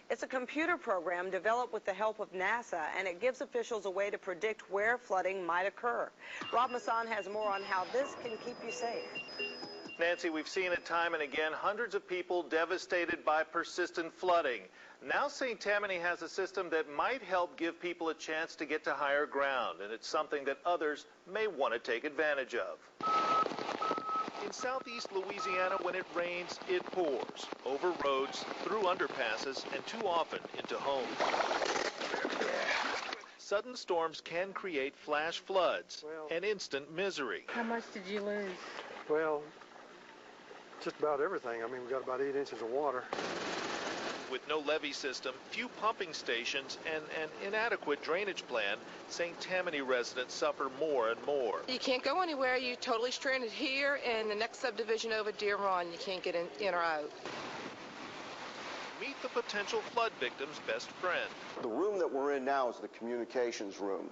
It's a computer program developed with the help of NASA, and it gives officials a way to predict where flooding might occur. Rob Masson has more on how this can keep you safe. Nancy, we've seen it time and again, hundreds of people devastated by persistent flooding. Now St. Tammany has a system that might help give people a chance to get to higher ground, and it's something that others may want to take advantage of. In southeast Louisiana, when it rains, it pours over roads, through underpasses, and too often into homes. Sudden storms can create flash floods and instant misery. How much did you lose? Well, just about everything. I mean, we got about 8 inches of water. With no levee system, few pumping stations, and an inadequate drainage plan, St. Tammany residents suffer more and more. You can't go anywhere. You're totally stranded here, and the next subdivision over, Deer Run, you can't get in or out. Meet the potential flood victim's best friend. The room that we're in now is the communications room,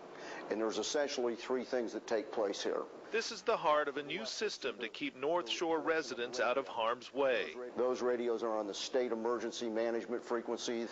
and there's essentially 3 things that take place here. This is the heart of a new system to keep North Shore residents out of harm's way. Those radios are on the state emergency management frequency.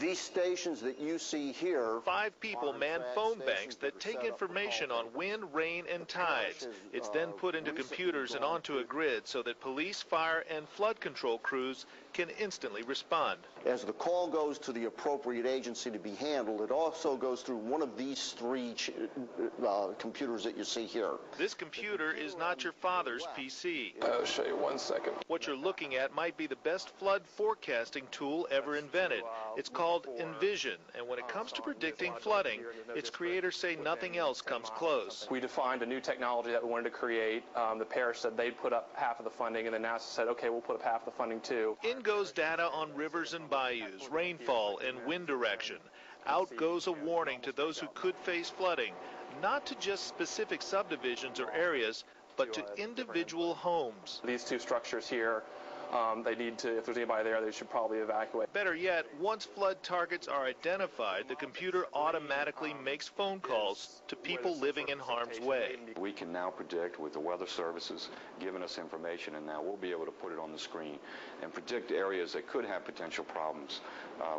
These stations that you see here... 5 people man phone banks that take information on wind, rain, and tides. It's then put into computers and onto a grid so that police, fire, and flood control crews can instantly respond. As the call goes to the appropriate agency to be handled, it also goes through one of these 3 computers that you see here. This computer is not your father's PC. I'll show you 1 second. What you're looking at might be the best flood forecasting tool ever invented. It's called NVision, and when it comes to predicting flooding, its creators say nothing else comes close. We defined a new technology that we wanted to create. The parish said they'd put up half of the funding, and then NASA said, okay, we'll put up half the funding too. In goes data on rivers and bayous, rainfall, and wind direction. Out goes a warning to those who could face flooding, not to just specific subdivisions or areas, but to individual homes. These 2 structures here, they need to, if there's anybody there, they should probably evacuate. Better yet, once flood targets are identified, the computer automatically makes phone calls to people living in harm's way. We can now predict, with the weather services giving us information, and now we'll be able to put it on the screen and predict areas that could have potential problems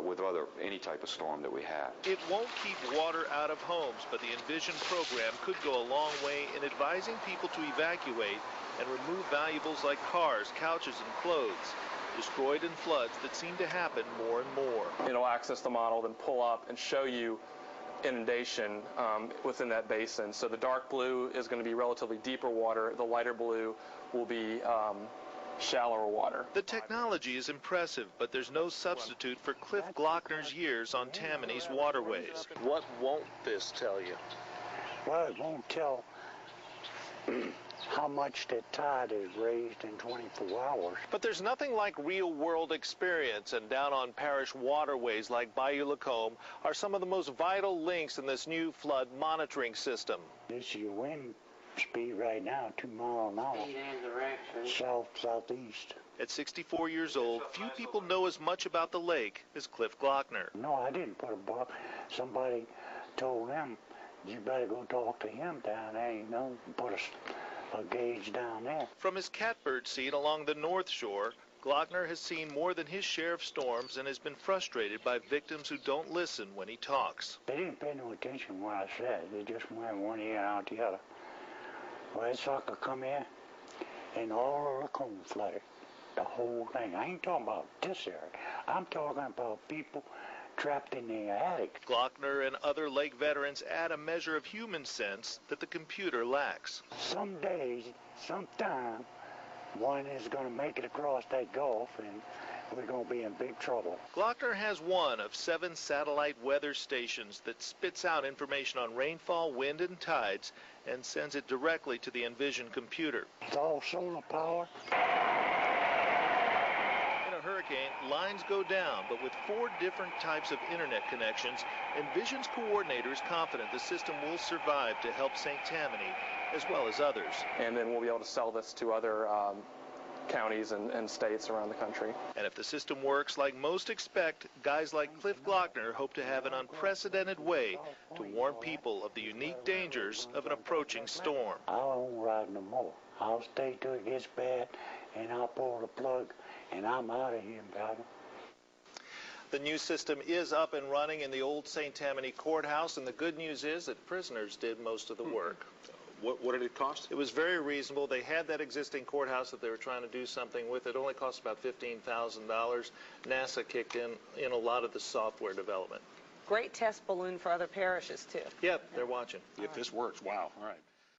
with any type of storm that we have. It won't keep water out of homes, but the NVision program could go a long way in advising people to evacuate and remove valuables like cars, couches, and clothes, destroyed in floods that seem to happen more and more. It'll access the model, then pull up and show you inundation within that basin. So the dark blue is going to be relatively deeper water. The lighter blue will be shallower water. The technology is impressive, but there's no substitute for Cliff Glockner's years on Tammany's waterways. What won't this tell you? Well, it won't tell how much the tide is raised in 24 hours. But there's nothing like real-world experience, and down on parish waterways like Bayou Lacombe are some of the most vital links in this new flood monitoring system. This is your wind speed right now, 2 miles an hour, south-southeast. At 64 years old, few people know as much about the lake as Cliff Glockner. No, I didn't put a bar. Somebody told them, you better go talk to him down there, you know, put a gauge down there. From his catbird seat along the North Shore, Glockner has seen more than his share of storms and has been frustrated by victims who don't listen when he talks. They didn't pay no attention to what I said. They just went one ear out the other. Well, that sucker come in, and all of the cone flooded. The whole thing. I ain't talking about this area. I'm talking about people trapped in their attic. Glockner and other lake veterans add a measure of human sense that the computer lacks. Some days, sometime, one is going to make it across that gulf, and we're going to be in big trouble. Glockner has one of 7 satellite weather stations that spits out information on rainfall, wind, and tides and sends it directly to the NVision computer. It's all solar power. Hurricane, lines go down, but with 4 different types of internet connections, NVision's coordinator is confident the system will survive to help St. Tammany as well as others. And then we'll be able to sell this to other counties and states around the country. And if the system works like most expect, guys like Cliff Glockner hope to have an unprecedented way to warn people of the unique dangers of an approaching storm. I won't ride no more. I'll stay till it gets bad, and I'll pull the plug, and I'm out of here, brother. The new system is up and running in the old St. Tammany Courthouse, and the good news is that prisoners did most of the work. What did it cost? It was very reasonable. They had that existing courthouse that they were trying to do something with. It only cost about $15,000. NASA kicked in a lot of the software development. Great test balloon for other parishes, too. Yep, they're watching. If this works, wow. All right.